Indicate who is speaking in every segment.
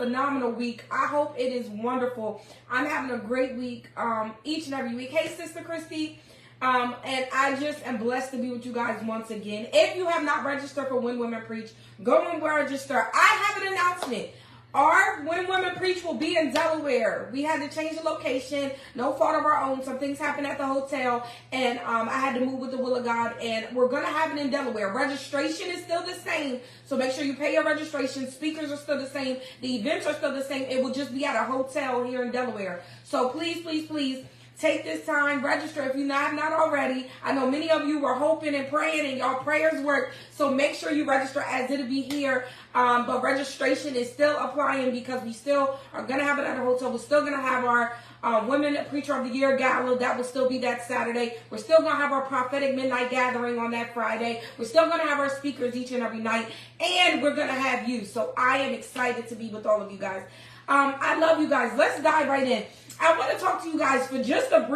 Speaker 1: phenomenal week. I hope it is wonderful. I'm having a great week each and every week. Hey, Sister Christy. And I just am blessed to be with you guys once again. If you have not registered for When Women Preach, go and register. I have an announcement. Our When Women Preach will be in Delaware. We had to change the location. No fault of our own. Some things happened at the hotel. And I had to move with the will of God. And we're going to have it in Delaware. Registration is still the same. So make sure you pay your registration. Speakers are still the same. The events are still the same. It will just be at a hotel here in Delaware. So please, please, please, take this time, register if you have not already. I know many of you were hoping and praying and y'all prayers worked. So make sure you register as it'll be here. But registration is still applying because we still are going to have it at a hotel. We're still going to have our Women Preacher of the Year Gala. That will still be that Saturday. We're still going to have our Prophetic Midnight Gathering on that Friday. We're still going to have our speakers each and every night. And we're going to have you. So I am excited to be with all of you guys. I love you guys. Let's dive right in. I want to talk to you guys for just a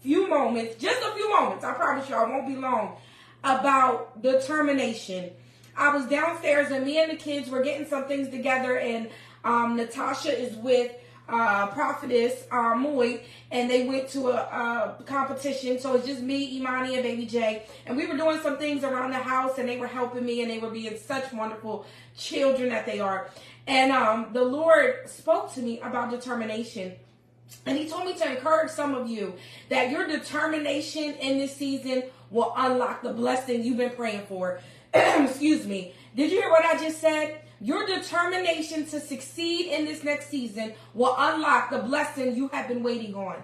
Speaker 1: few moments, I promise y'all, it won't be long, about determination. I was downstairs and me and the kids were getting some things together, and Natasha is with Prophetess Moy, and they went to a competition. So it's just me, Imani, and Baby J, and we were doing some things around the house, and they were helping me, and they were being such wonderful children that they are. And the Lord spoke to me about determination. And he told me to encourage some of you that your determination in this season will unlock the blessing you've been praying for. Excuse me. Did you hear what I just said? Your determination to succeed in this next season will unlock the blessing you have been waiting on.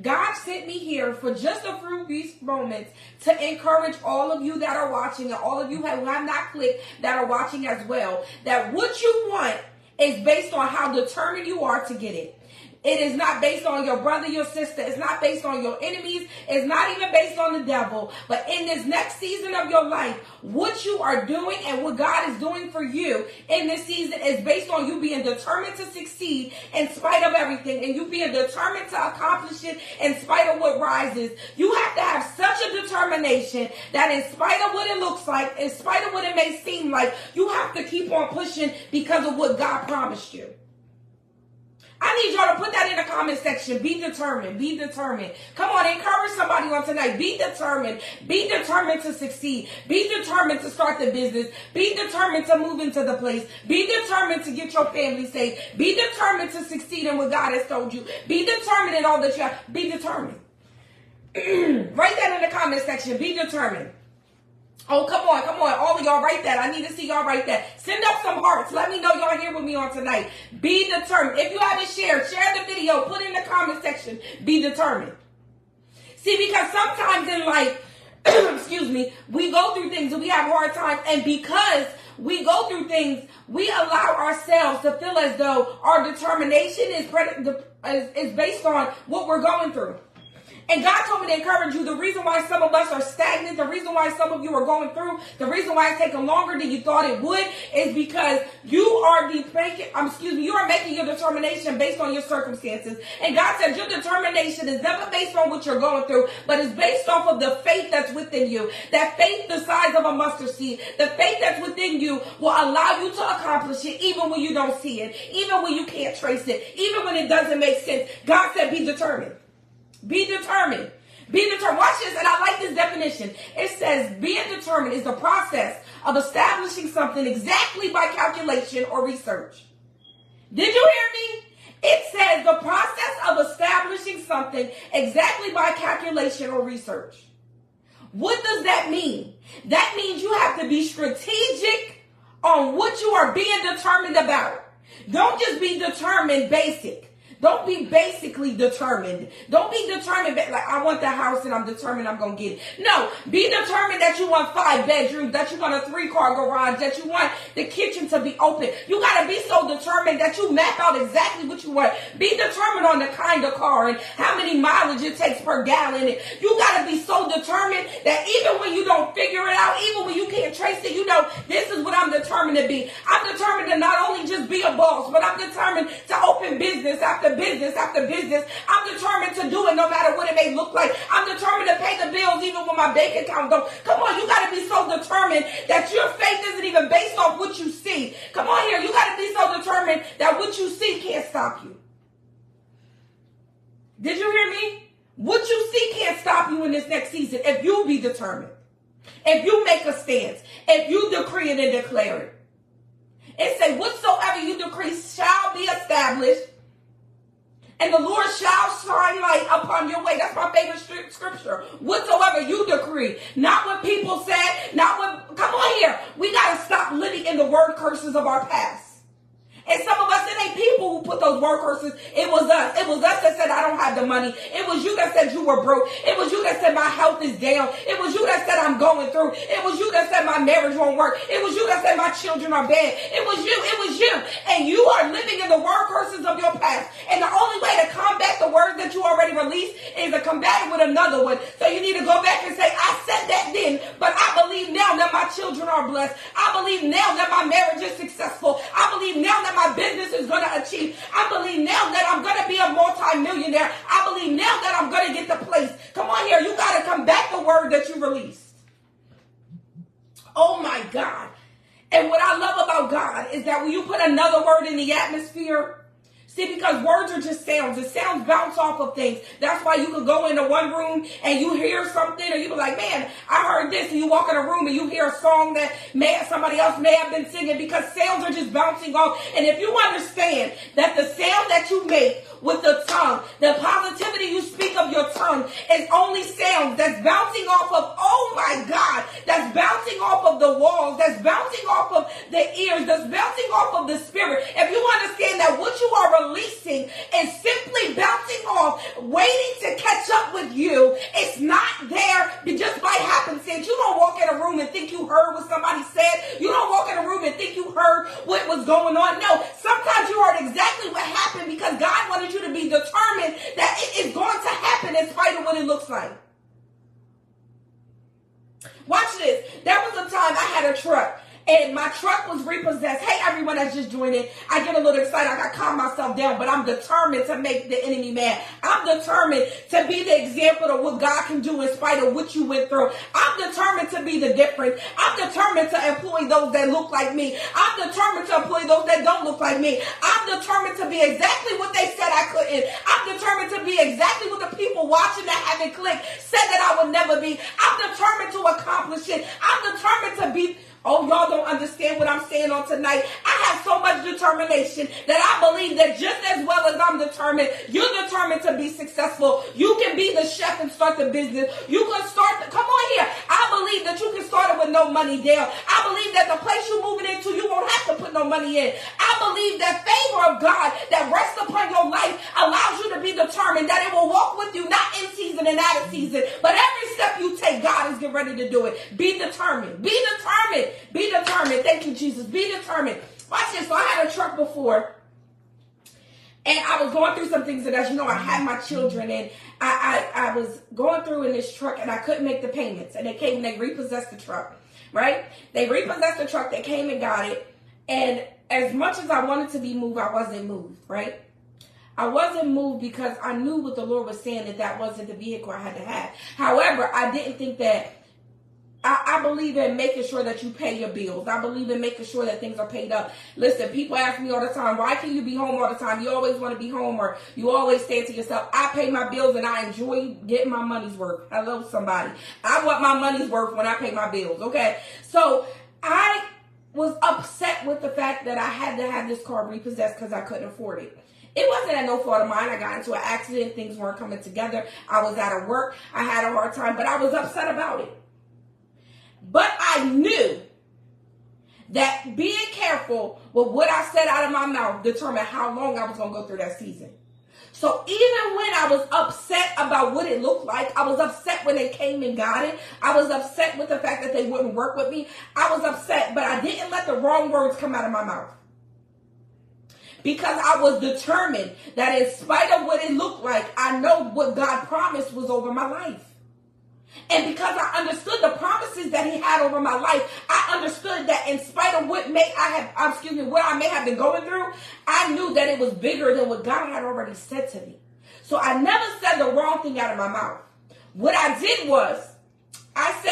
Speaker 1: God sent me here for just a few brief moments to encourage all of you that are watching, and all of you who have not clicked that are watching as well, that what you want is based on how determined you are to get it. It is not based on your brother, your sister. It's not based on your enemies. It's not even based on the devil. But in this next season of your life, what you are doing and what God is doing for you in this season is based on you being determined to succeed in spite of everything, and you being determined to accomplish it in spite of what rises. You have to have such a determination that in spite of what it looks like, in spite of what it may seem like, you have to keep on pushing because of what God promised you. I need y'all to put that in the comment section. Be determined. Be determined. Come on, encourage somebody on tonight. Be determined. Be determined to succeed. Be determined to start the business. Be determined to move into the place. Be determined to get your family safe. Be determined to succeed in what God has told you. Be determined in all that you have. Be determined. Write that in the comment section. Be determined. Oh, come on. All of y'all write that. I need to see y'all write that. Send up some hearts. Let me know y'all here with me on tonight. Be determined. If you haven't shared, share the video. Put it in the comment section. Be determined. See, because sometimes in life, excuse me, we go through things and we have hard times. And because we go through things, we allow ourselves to feel as though our determination is based on what we're going through. And God told me to encourage you. The reason why some of us are stagnant, the reason why some of you are going through, the reason why it's taking longer than you thought it would, is because you are making your determination based on your circumstances. And God said your determination is never based on what you're going through, but it's based off of the faith that's within you. That faith the size of a mustard seed. The faith that's within you will allow you to accomplish it even when you don't see it, even when you can't trace it, even when it doesn't make sense. God said be determined. Be determined. Be determined. Watch this, and I like this definition. It says being determined is the process of establishing something exactly by calculation or research. Did you hear me? It says the process of establishing something exactly by calculation or research. What does that mean? That means you have to be strategic on what you are being determined about. Don't just be determined basic. Don't be basically determined. Don't be determined like I want the house and I'm determined I'm going to get it. No, be determined that you want 5 bedrooms, that you want a 3-car garage, that you want the kitchen to be open. You got to be so determined that you map out exactly what you want. Be determined on the kind of car and how many mileage it takes per gallon. You got to be so determined that even when you don't figure it out, even when you can't trace it, you know, this is what I'm determined to be. I'm determined to not only just be a boss, but I'm determined to open business after business after business. I'm determined to do it no matter what it may look like. I'm determined to pay the bills even when when my bank account don't. Come on, you got to be so determined that your faith isn't even based off what you see. Come on here, you got to be so determined that what you see can't stop you. Did you hear me? What you see can't stop you in this next season if you be determined. If you make a stance. If you decree it and declare it. And say, whatsoever you decree shall be established. And the Lord shall shine light upon your way. That's my favorite scripture. Whatsoever you decree. Not what people said. Not what... Come on here. We got to stop living in the word curses of our past. And some of us, it ain't people who put those word curses. It was us. It was us that said, I don't have the money. It was you that said you were broke. It was you that said my health is down. It was you that said I'm going through. It was you that said my marriage won't work. It was you that said my children are bad. It was you. It was you. And you are living in the word curses of your past. And the only way to combat the words that you already released is to combat it with another one. So you need to go back and say, I said that then, but I believe now that my children are blessed. I believe now that my marriage is successful. I believe now that my business is going to achieve. I believe now that I'm going to be a multi-millionaire. I believe now that I'm going to get the place. Come on here. You got to come back the word that you released. Oh my God. And what I love about God is that when you put another word in the atmosphere, see, because words are just sounds. The sounds bounce off of things. That's why you could go into one room and you hear something, or you be like, man, I heard this. And you walk in a room and you hear a song that somebody else may have been singing, because sounds are just bouncing off. And if you understand that the sound that you make with the tongue, the positivity you speak of your tongue is only sound that's bouncing off of, oh my God, that's bouncing off of the walls, that's bouncing off of the ears, that's bouncing off of the spirit. If you understand that what you are releasing is simply bouncing off, waiting to catch up with you. It's not there just by happenstance. You don't walk in a room and think you heard what somebody said. You don't walk in a room and think you heard what was going on. No, sometimes you heard exactly what happened because God wanted you to be determined that it is going to happen in spite of what it looks like. Watch this. There was a time I had a truck. And my truck was repossessed. Hey, everyone that's just joined in. I get a little excited. I got to calm myself down. But I'm determined to make the enemy mad. I'm determined to be the example of what God can do in spite of what you went through. I'm determined to be the difference. I'm determined to employ those that look like me. I'm determined to employ those that don't look like me. I'm determined to be exactly what they said I couldn't. I'm determined to be exactly what the people watching that haven't clicked said that I would never be. I'm determined to accomplish it. I'm determined to be... Oh, y'all don't understand what I'm saying on tonight. I have so much determination that I believe that just as well as I'm determined, you're determined to be successful. You can be the chef and start the business. You can start, come on here. I believe that you can start it with no money down. I believe that the place you're moving into, you won't have to put no money in. I believe that favor of God that rests upon your life allows you to be determined that it will walk with you, not in season and out of season, but every step you take, God is getting ready to do it. Be determined. Be determined. Be determined. Thank you, Jesus. Be determined. Watch this. So I had a truck before, and I was going through some things, and as you know, I had my children, and I was going through in this truck, and I couldn't make the payments, and they came and they repossessed the truck, right? They repossessed the truck. They came and got it, and as much as I wanted to be moved, I wasn't moved, right? I wasn't moved because I knew what the Lord was saying, that that wasn't the vehicle I had to have. However, I didn't think that. I believe in making sure that you pay your bills. I believe in making sure that things are paid up. Listen, people ask me all the time, why can you be home all the time? You always want to be home, or you always say to yourself, I pay my bills and I enjoy getting my money's worth. Hello, somebody. I want my money's worth when I pay my bills, okay? So I was upset with the fact that I had to have this car repossessed because I couldn't afford it. It wasn't at no fault of mine. I got into an accident. Things weren't coming together. I was out of work. I had a hard time, but I was upset about it. But I knew that being careful with what I said out of my mouth determined how long I was going to go through that season. So even when I was upset about what it looked like, I was upset when they came and got it. I was upset with the fact that they wouldn't work with me. I was upset, but I didn't let the wrong words come out of my mouth. Because I was determined that in spite of what it looked like, I know what God promised was over my life. And because I understood the promises that he had over my life, I understood that in spite of what I may have been going through, I knew that it was bigger than what God had already said to me. So I never said the wrong thing out of my mouth. What I did was,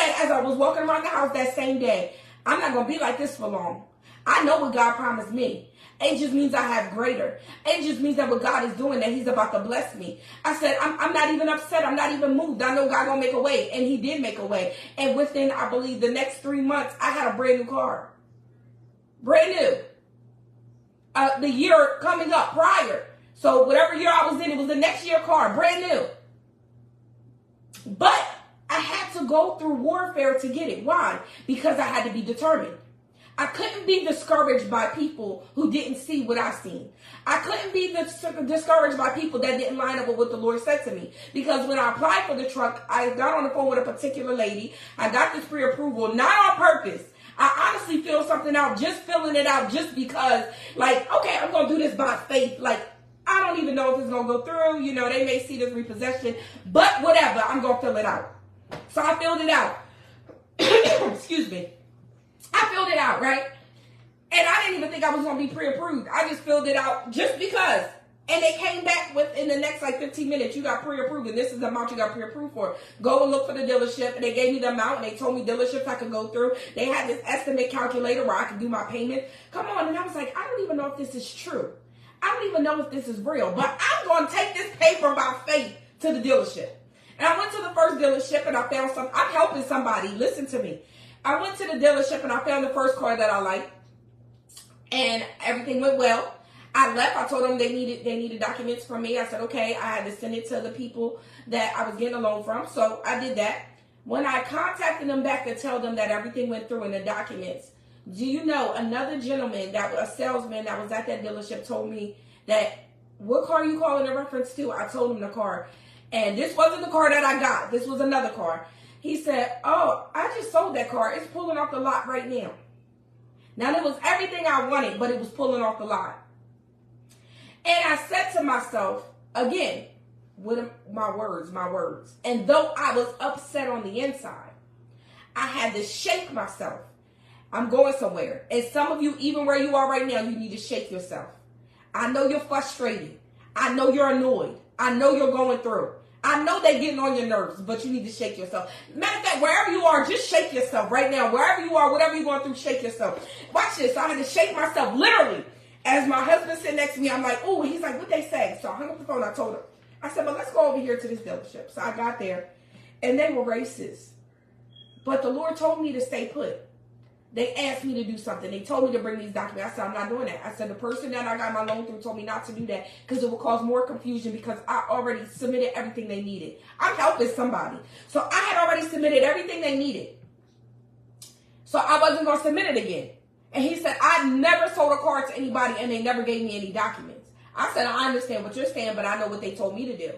Speaker 1: said as I was walking around the house that same day, I'm not going to be like this for long. I know what God promised me. It just means I have greater. It just means that what God is doing, that he's about to bless me. I said, I'm not even upset. I'm not even moved. I know God going to make a way. And he did make a way. And within, I believe, the next 3 months, I had a brand new car. Brand new. The year coming up prior. So whatever year I was in, it was the next year car. Brand new. But I had to go through warfare to get it. Why? Because I had to be determined. I couldn't be discouraged by people who didn't see what I seen. I couldn't be discouraged by people that didn't line up with what the Lord said to me. Because when I applied for the truck, I got on the phone with a particular lady. I got this pre-approval, not on purpose. I honestly filled something out, just filling it out just because, like, okay, I'm going to do this by faith. Like, I don't even know if it's going to go through. You know, they may see this repossession, but whatever, I'm going to fill it out. So I filled it out. Excuse me. I filled it out, right? And I didn't even think I was going to be pre-approved. I just filled it out just because. And they came back within the next, 15 minutes. You got pre-approved, and this is the amount you got pre-approved for. Go and look for the dealership. And they gave me the amount, and they told me dealerships I could go through. They had this estimate calculator where I could do my payment. Come on. And I was like, I don't even know if this is true. I don't even know if this is real. But I'm going to take this paper by faith to the dealership. And I went to the first dealership, and I found something. I'm helping somebody. Listen to me. I went to the dealership, and I found the first car that I liked. And everything went well. I left. I told them they needed documents from me. I said, okay. I had to send it to the people that I was getting a loan from. So I did that. When I contacted them back to tell them that everything went through in the documents, do you know, another gentleman, a salesman that was at that dealership told me that, what car are you calling in reference to? I told him the car. And this wasn't the car that I got. This was another car. He said, oh, I just sold that car. It's pulling off the lot right now. Now, it was everything I wanted, but it was pulling off the lot. And I said to myself, again, with my words. And though I was upset on the inside, I had to shake myself. I'm going somewhere. And some of you, even where you are right now, you need to shake yourself. I know you're frustrated. I know you're annoyed. I know you're going through. I know they're getting on your nerves, but you need to shake yourself. Matter of fact, wherever you are, just shake yourself right now. Wherever you are, whatever you're going through, shake yourself. Watch this. So I had to shake myself, literally. As my husband sitting next to me, I'm like, oh, he's like, what they say? So I hung up the phone. I told him. I said, but let's go over here to this dealership. So I got there, and they were racist. But the Lord told me to stay put. They asked me to do something. They told me to bring these documents. I said, I'm not doing that. I said, the person that I got my loan through told me not to do that because it would cause more confusion because I already submitted everything they needed. I'm helping somebody. So I had already submitted everything they needed. So I wasn't going to submit it again. And he said, I never sold a car to anybody and they never gave me any documents. I said, I understand what you're saying, but I know what they told me to do.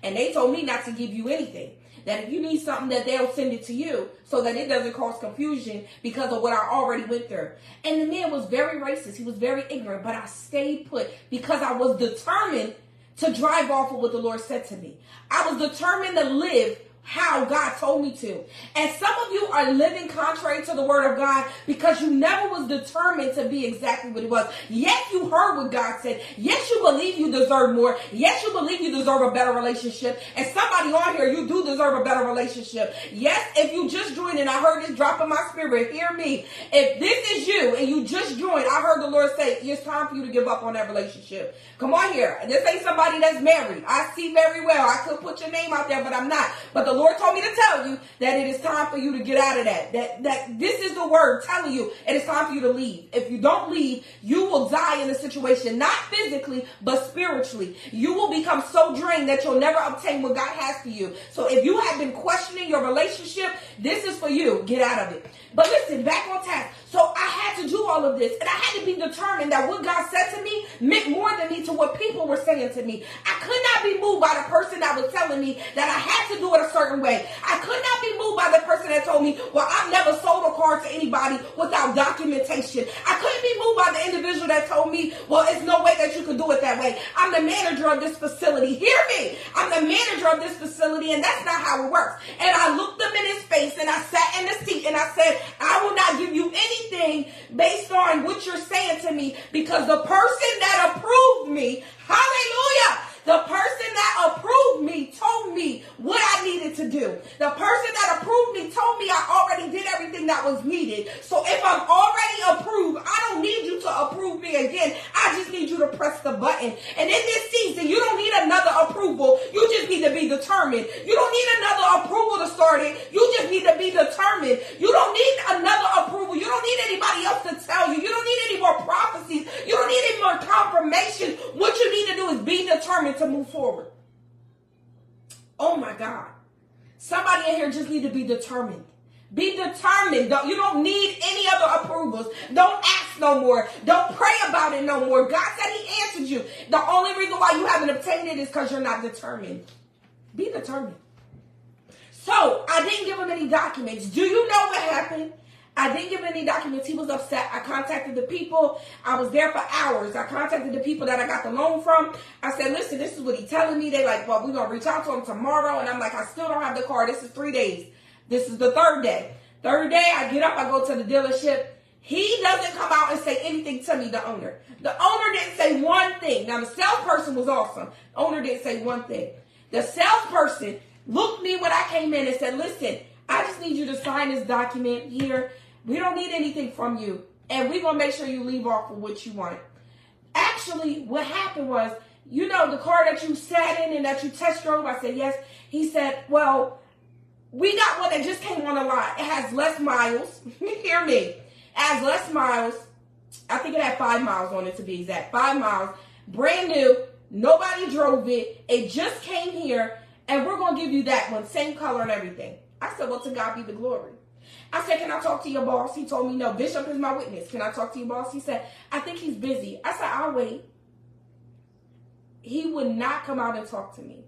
Speaker 1: And they told me not to give you anything. That if you need something, that they'll send it to you so that it doesn't cause confusion because of what I already went through. And the man was very racist. He was very ignorant, but I stayed put because I was determined to drive off of what the Lord said to me. I was determined to live how God told me to. And some of you are living contrary to the word of God because you never was determined to be exactly what it was. Yes, you heard what God said. Yes, you believe you deserve more. Yes, you believe you deserve a better relationship. And somebody on here, you do deserve a better relationship. Yes, if you just joined and I heard this drop in my spirit, hear me. If this is you and you just joined, I heard the Lord say, it's time for you to give up on that relationship. Come on here. This ain't somebody that's married. I see very well. I could put your name out there, but I'm not. But the Lord told me to tell you that it is time for you to get out of that. That this is the word telling you it is time for you to leave. If you don't leave, you will die in the situation, not physically, but spiritually. You will become so drained that you'll never obtain what God has for you. So if you have been questioning your relationship, this is for you. Get out of it. But listen, back on task. So I had to do all of this, and I had to be determined that what God said to me meant more than me to what people were saying to me. I could not be moved by the person that was telling me that I had to do it a certain way. I could not be moved by the person that told me, well, I've never sold a car to anybody without documentation. I couldn't be moved by the individual that told me, well, it's no way that you could do it that way. I'm the manager of this facility. Hear me. I'm the manager of this facility, and that's not how it works. And I looked him in his face, and I sat in the seat, and I said, I will not give you anything based on what you're saying to me, because the person that approved me, hallelujah, The person that approved me told me what I needed to do. The person that approved me told me I already did everything that was needed. So if I'm already approved, I don't need you to approve me again. I just need you to press the button. And in this season, you don't need another approval. You just need to be determined. You don't need another approval to start it. You just need to be determined. You don't need another approval. You don't need anybody else to tell you. You don't need any more prophecies. You don't need any more confirmation. What you need to do is be determined to move forward. Oh my God. Somebody in here just need to be determined. Be determined. You don't need any other approvals. Don't ask no more. Don't pray about it no more. God said he answered you. The only reason why you haven't obtained it is because you're not determined. Be determined. So, I didn't give him any documents. Do you know what happened? I didn't give him any documents. He was upset. I contacted the people. I was there for hours. I contacted the people that I got the loan from. I said, listen, this is what he's telling me. They like, well, we're going to reach out to him tomorrow. And I'm like, I still don't have the car. This is 3 days. This is the third day. Third day, I get up. I go to the dealership. He doesn't come out and say anything to me, the owner. The owner didn't say one thing. Now, the salesperson was awesome. The owner didn't say one thing. The salesperson looked me when I came in and said, listen, I just need you to sign this document here. We don't need anything from you. And we're going to make sure you leave off with what you want. Actually, what happened was, you know, the car that you sat in and that you test drove, I said, yes. He said, well, we got one that just came on the lot. It has less miles. Hear me. It has less miles. I think it had 5 miles on it to be exact. 5 miles. Brand new. Nobody drove it. It just came here. And we're going to give you that one. Same color and everything. I said, well, to God be the glory. I said, can I talk to your boss? He told me, no, Bishop is my witness. Can I talk to your boss? He said, I think he's busy. I said, I'll wait. He would not come out and talk to me.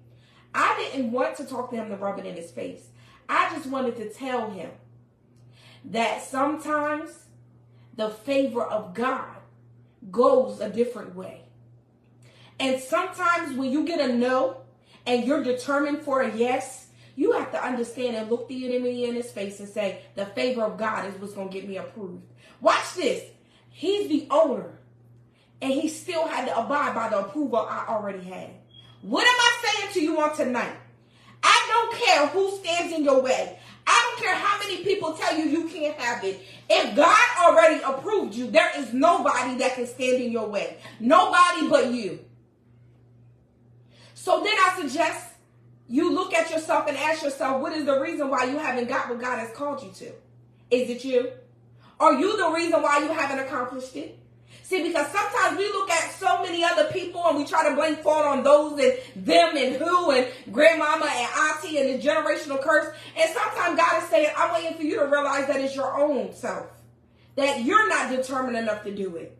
Speaker 1: I didn't want to talk to him to rub it in his face. I just wanted to tell him that sometimes the favor of God goes a different way. And sometimes when you get a no and you're determined for a yes, you have to understand and look the enemy in his face and say, the favor of God is what's going to get me approved. Watch this. He's the owner, and he still had to abide by the approval I already had. What am I saying to you on tonight? I don't care who stands in your way. I don't care how many people tell you you can't have it. If God already approved you, there is nobody that can stand in your way. Nobody but you. So then I suggest you look at yourself and ask yourself, what is the reason why you haven't got what God has called you to? Is it you? Are you the reason why you haven't accomplished it? See, because sometimes we look at so many other people and we try to blame fault on those and them and who and grandmama and auntie and the generational curse. And sometimes God is saying, I'm waiting for you to realize that it's your own self, that you're not determined enough to do it.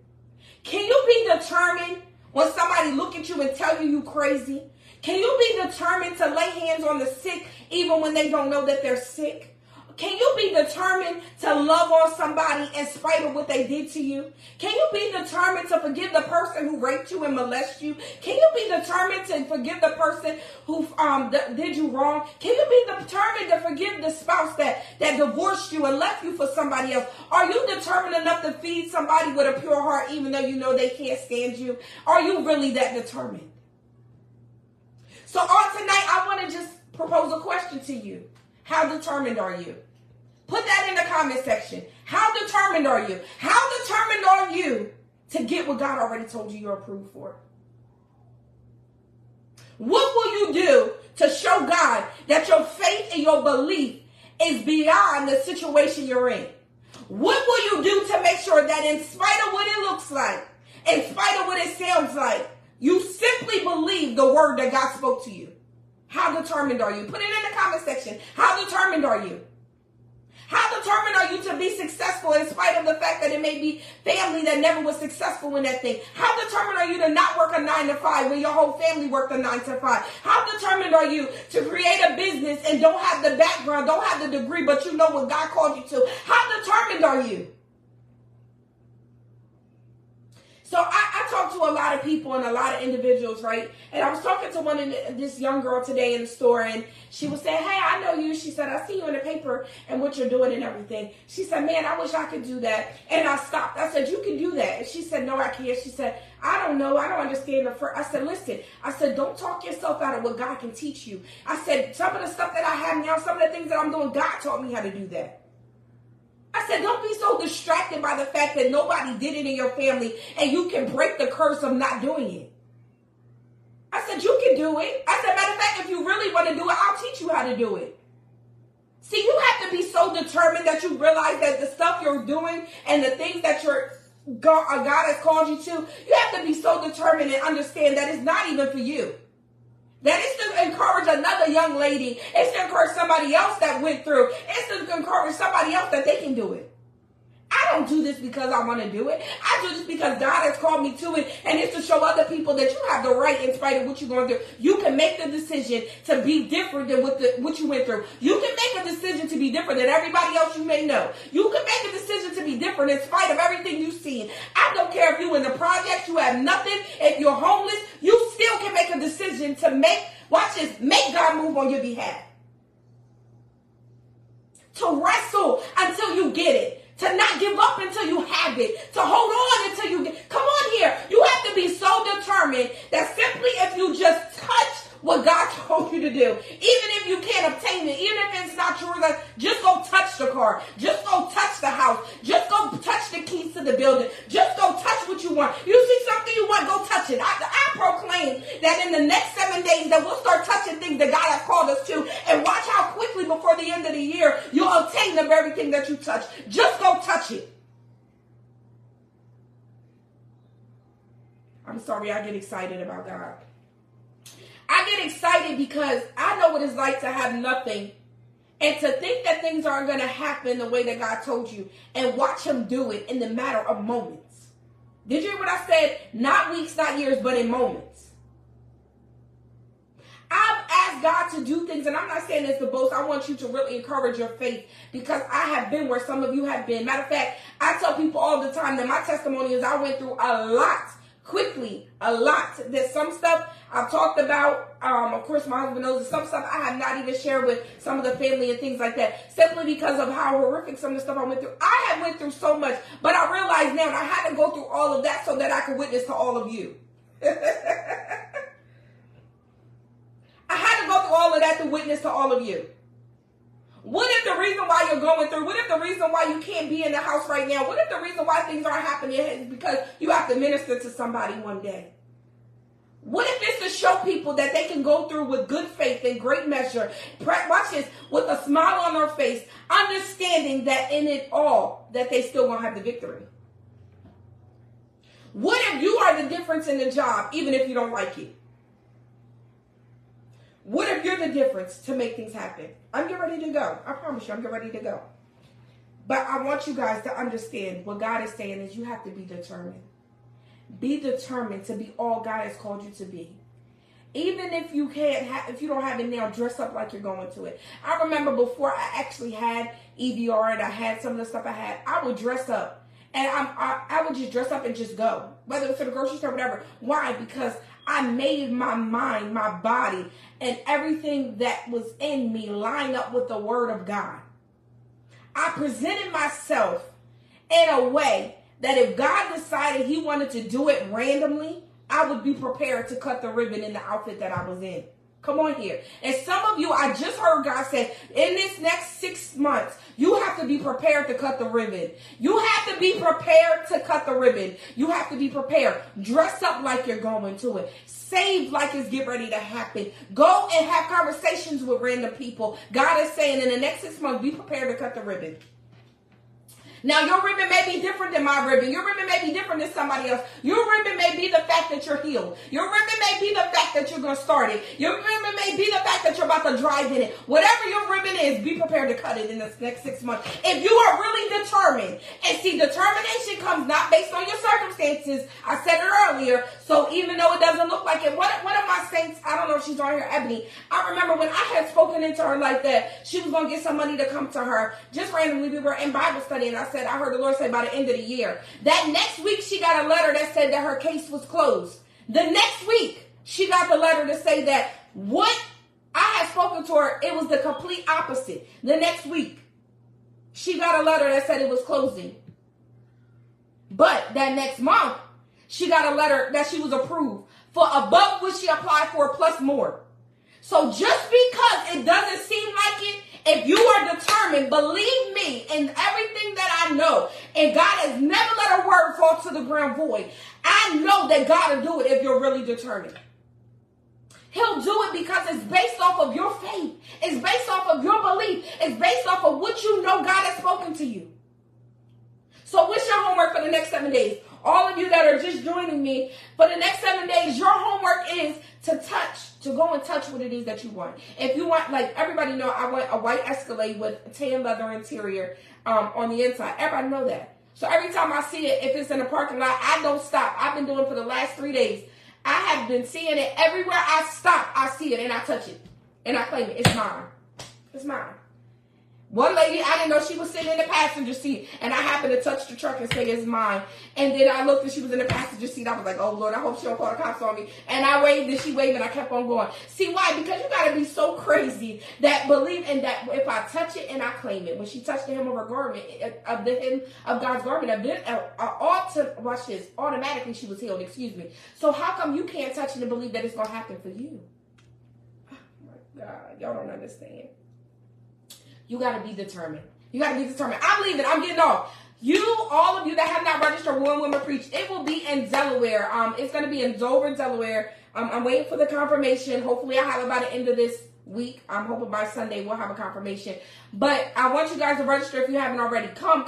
Speaker 1: Can you be determined when somebody look at you and tell you you crazy? Can you be determined to lay hands on the sick even when they don't know that they're sick? Can you be determined to love on somebody in spite of what they did to you? Can you be determined to forgive the person who raped you and molested you? Can you be determined to forgive the person who did you wrong? Can you be determined to forgive the spouse that divorced you and left you for somebody else? Are you determined enough to feed somebody with a pure heart even though you know they can't stand you? Are you really that determined? So on tonight, I want to just propose a question to you. How determined are you? Put that in the comment section. How determined are you? How determined are you to get what God already told you you're approved for? What will you do to show God that your faith and your belief is beyond the situation you're in? What will you do to make sure that in spite of what it looks like, in spite of what it sounds like, you simply believe the word that God spoke to you? How determined are you? Put it in the comment section. How determined are you? How determined are you to be successful in spite of the fact that it may be family that never was successful in that thing? How determined are you to not work a 9 to 5 when your whole family worked a 9 to 5? How determined are you to create a business and don't have the background, don't have the degree, but you know what God called you to? How determined are you? So I talk to a lot of people and a lot of individuals, right? And I was talking to this young girl today in the store, and she was saying, hey, I know you. She said, I see you in the paper and what you're doing and everything. She said, man, I wish I could do that. And I stopped. I said, you can do that. And she said, no, I can't. She said, I don't know. I don't understand the first. I said, listen, I said, don't talk yourself out of what God can teach you. I said, some of the stuff that I have now, some of the things that I'm doing, God taught me how to do that. I said, don't be so distracted by the fact that nobody did it in your family and you can break the curse of not doing it. I said, you can do it. I said, matter of fact, if you really want to do it, I'll teach you how to do it. See, you have to be so determined that you realize that the stuff you're doing and the things that God has called you to, you have to be so determined and understand that it's not even for you. That is to encourage another young lady. It's to encourage somebody else that went through. It's to encourage somebody else that they can do it. I don't do this because I want to do it. I do this because God has called me to it. And it's to show other people that you have the right in spite of what you're going through. You can make the decision to be different than what you went through. You can make a decision to be different than everybody else you may know. You can make a decision to be different in spite of everything you've seen. I don't care if you're in the projects, you have nothing. If you're homeless, you still can make a decision to make God move on your behalf. To wrestle until you get it. To not give up until you have it. To hold on until you get. Come on here. You have to be so determined that simply if you just touch what God told you to do, even if you can't obtain it, even if it's not yours, just go touch the car. Just go touch the house. Just go touch the keys to the building. Just go touch what you want. You see something you want, go touch it. I proclaim that in the next 7 days that we'll start touching things that God has called us to, and watch how quickly before the end of the year you'll obtain the very thing that you touch. Just go touch it. I'm sorry, I get excited about God. I get excited because I know what it's like to have nothing and to think that things aren't going to happen the way that God told you and watch him do it in the matter of moments. Did you hear what I said? Not weeks, not years, but in moments. I've asked God to do things, and I'm not saying this to boast. I want you to really encourage your faith because I have been where some of you have been. Matter of fact, I tell people all the time that my testimony is I went through a lot. Quickly, a lot. There's some stuff I've talked about. Of course, my husband knows. Some stuff I have not even shared with some of the family and things like that, simply because of how horrific some of the stuff I went through. I have went through so much, but I realize now I had to go through all of that so that I could witness to all of you. I had to go through all of that to witness to all of you. What if the reason why you're going through, what if the reason why you can't be in the house right now, what if the reason why things aren't happening is because you have to minister to somebody one day? What if it's to show people that they can go through with good faith and great measure, watch this, with a smile on their face, understanding that in it all, that they still won't have the victory? What if you are the difference in the job, even if you don't like it? What if you're the difference to make things happen? I'm getting ready to go. I promise you, I'm getting ready to go. But I want you guys to understand what God is saying is you have to be determined. Be determined to be all God has called you to be. Even if you if you don't have it now, dress up like you're going to it. I remember before I actually had EVR and I had some of the stuff I had, I would dress up. And I would just dress up and just go. Whether it's to the grocery store or whatever. Why? Because I made my mind, my body, and everything that was in me line up with the word of God. I presented myself in a way that if God decided he wanted to do it randomly, I would be prepared to cut the ribbon in the outfit that I was in. Come on here. And some of you, I just heard God say, in this next 6 months, you have to be prepared to cut the ribbon. You have to be prepared to cut the ribbon. You have to be prepared. Dress up like you're going to it. Save like it's getting ready to happen. Go and have conversations with random people. God is saying in the next 6 months, be prepared to cut the ribbon. Now, your ribbon may be different than my ribbon. Your ribbon may be different than somebody else. Your ribbon may be the fact that you're healed. Your ribbon may be the fact that you're going to start it. Your ribbon may be the fact that you're about to drive in it. Whatever your ribbon is, be prepared to cut it in the next 6 months. If you are really determined, and see, determination comes not based on your circumstances. I said it earlier. So even though it doesn't look like it, one of my saints, I don't know if she's on here, Ebony, I remember when I had spoken into her like that, she was going to get some money to come to her. Just randomly, we were in Bible study, and I said, I heard the Lord say by the end of the year. That next week, she got a letter that said that her case was closed. The next week, she got the letter to say that what I had spoken to her, it was the complete opposite. The next week, she got a letter that said it was closing. But that next month, she got a letter that she was approved for above what she applied for plus more. So just because it doesn't seem like it, if you are determined, believe me in everything that I know, and God has never let a word fall to the ground void. I know that God will do it if you're really determined. He'll do it because it's based off of your faith. It's based off of your belief. It's based off of what you know God has spoken to you. So what's your homework for the next 7 days? All of you that are just joining me, for the next 7 days, your homework is to go and touch what it is that you want. If you want, like everybody know, I want a white Escalade with a tan leather interior on the inside. Everybody know that. So every time I see it, if it's in a parking lot, I don't stop. I've been doing it for the last 3 days. I have been seeing it everywhere I stop. I see it and I touch it and I claim it. It's mine. It's mine. One lady, I didn't know she was sitting in the passenger seat, and I happened to touch the truck and say it's mine. And then I looked and she was in the passenger seat. I was like, oh, Lord, I hope she don't call the cops on me. And I waved and she waved and I kept on going. See why? Because you got to be so crazy that believe in that if I touch it and I claim it. When she touched the hem of her garment, of the hem of God's garment, watch this, automatically she was healed, excuse me. So how come you can't touch it and believe that it's going to happen for you? Oh, my God, y'all don't understand. You got to be determined. You got to be determined. I'm leaving. I'm getting off. All of you that have not registered One Woman Preach, it will be in Delaware. It's going to be in Dover, Delaware. I'm waiting for the confirmation. Hopefully, I have it by the end of this week. I'm hoping by Sunday we'll have a confirmation. But I want you guys to register if you haven't already. Come.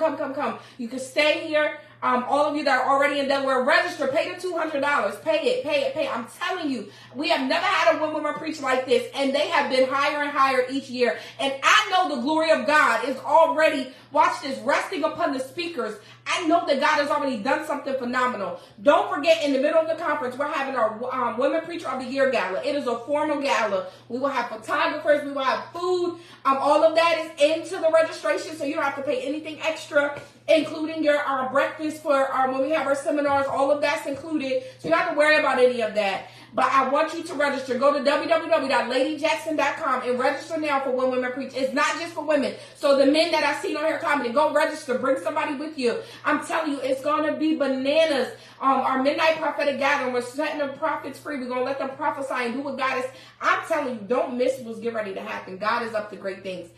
Speaker 1: You can stay here. All of you that are already in Delaware, register. Pay the $200. Pay it. I'm telling you, we have never had a One Woman Preach like this, and they have been higher and higher each year. And I know the glory of God is already, watch this, resting upon the speakers. I know that God has already done something phenomenal. Don't forget, in the middle of the conference, we're having our Women Preacher of the Year Gala. It is a formal gala. We will have photographers. We will have food. All of that is into the registration, so you don't have to pay anything extra, including your breakfast for when we have our seminars. All of that's included, so you don't have to worry about any of that. But I want you to register. Go to www.ladyjackson.com and register now for When Women Preach. It's not just for women. So the men that I see on here commenting, go register. Bring somebody with you. I'm telling you, it's going to be bananas. Our Midnight Prophetic Gathering, we're setting the prophets free. We're going to let them prophesy and do what God is. I'm telling you, don't miss what's getting ready to happen. God is up to great things.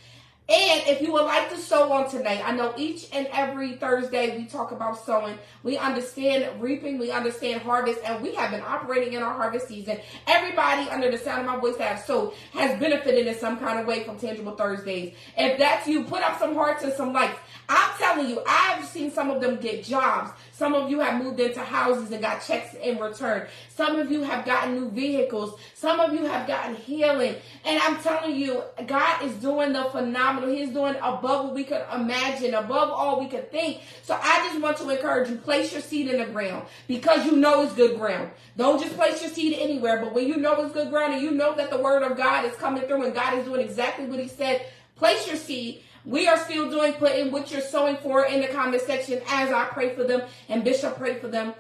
Speaker 1: And if you would like to sow on tonight, I know each and every Thursday we talk about sowing. We understand reaping, we understand harvest, and we have been operating in our harvest season. Everybody under the sound of my voice that have sowed has benefited in some kind of way from Tangible Thursdays. If that's you, put up some hearts and some likes. I'm telling you, I've seen some of them get jobs. Some of you have moved into houses and got checks in return. Some of you have gotten new vehicles. Some of you have gotten healing. And I'm telling you, God is doing the phenomenal. He's doing above what we could imagine, above all we could think. So I just want to encourage you, place your seed in the ground because you know it's good ground. Don't just place your seed anywhere, but when you know it's good ground and you know that the word of God is coming through and God is doing exactly what he said, place your seed. We are still putting what you're sowing for in the comment section as I pray for them and Bishop pray for them.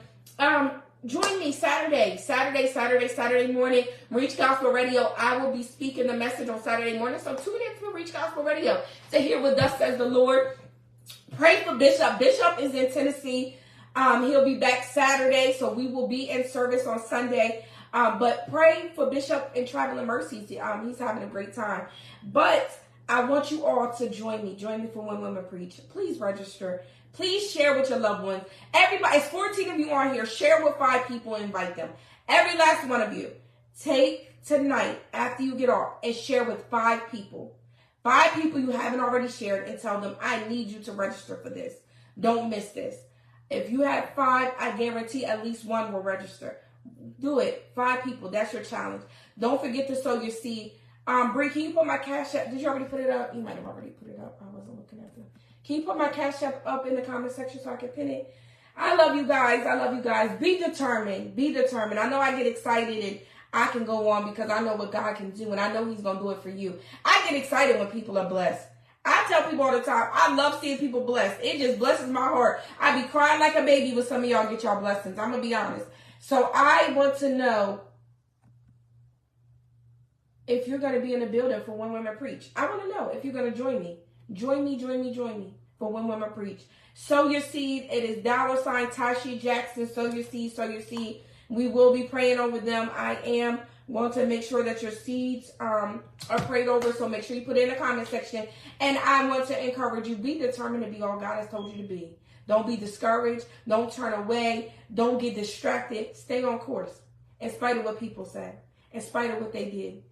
Speaker 1: Join me Saturday morning, Reach Gospel Radio. I will be speaking the message on Saturday morning. So tune in for Reach Gospel Radio to hear what thus says the Lord. Pray for Bishop. Bishop is in Tennessee. He'll be back Saturday, so we will be in service on Sunday. But pray for Bishop in Traveling Mercies. He's having a great time. But I want you all to join me. Join me for When Women Preach. Please register. Please share with your loved ones. Everybody, it's 14 of you on here. Share with 5 people and invite them. Every last one of you. Take tonight after you get off and share with 5 people. 5 people you haven't already shared and tell them, I need you to register for this. Don't miss this. If you have 5, I guarantee at least 1 will register. Do it. 5 people. That's your challenge. Don't forget to sow your seed. Bree, can you put my Cash App? Did you already put it up? You might have already put it up. I wasn't looking at them. Can you put my Cash App up in the comment section so I can pin it? I love you guys. Be determined. Be determined. I know I get excited and I can go on because I know what God can do and I know he's going to do it for you. I get excited when people are blessed. I tell people all the time, I love seeing people blessed. It just blesses my heart. I be crying like a baby when some of y'all get y'all blessings. I'm going to be honest. So I want to know if you're going to be in the building for When Women Preach. I want to know if you're going to join me. Join me for When Women Preach. Sow your seed. It is $ Tyshee Jackson. Sow your seed, sow your seed. We will be praying over them. I am going to make sure that your seeds are prayed over. So make sure you put it in the comment section. And I want to encourage you, be determined to be all God has told you to be. Don't be discouraged. Don't turn away. Don't get distracted. Stay on course in spite of what people say, in spite of what they did.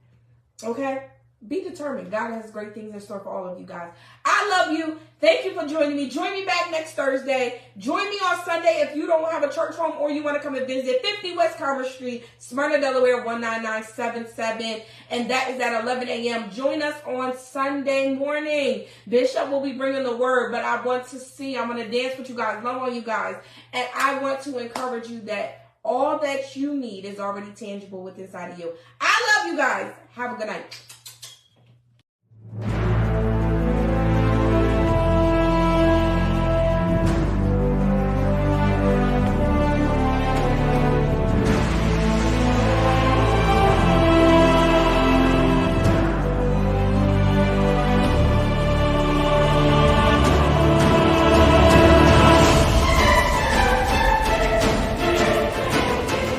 Speaker 1: Okay? Be determined. God has great things in store for all of you guys. I love you. Thank you for joining me. Join me back next Thursday. Join me on Sunday if you don't have a church home or you want to come and visit 50 West Commerce Street, Smyrna, Delaware, 19977. And that is at 11 a.m. Join us on Sunday morning. Bishop will be bringing the word, but I want to dance with you guys, love on you guys. And I want to encourage you that all that you need is already tangible within inside of you. I love you guys. Have a good night.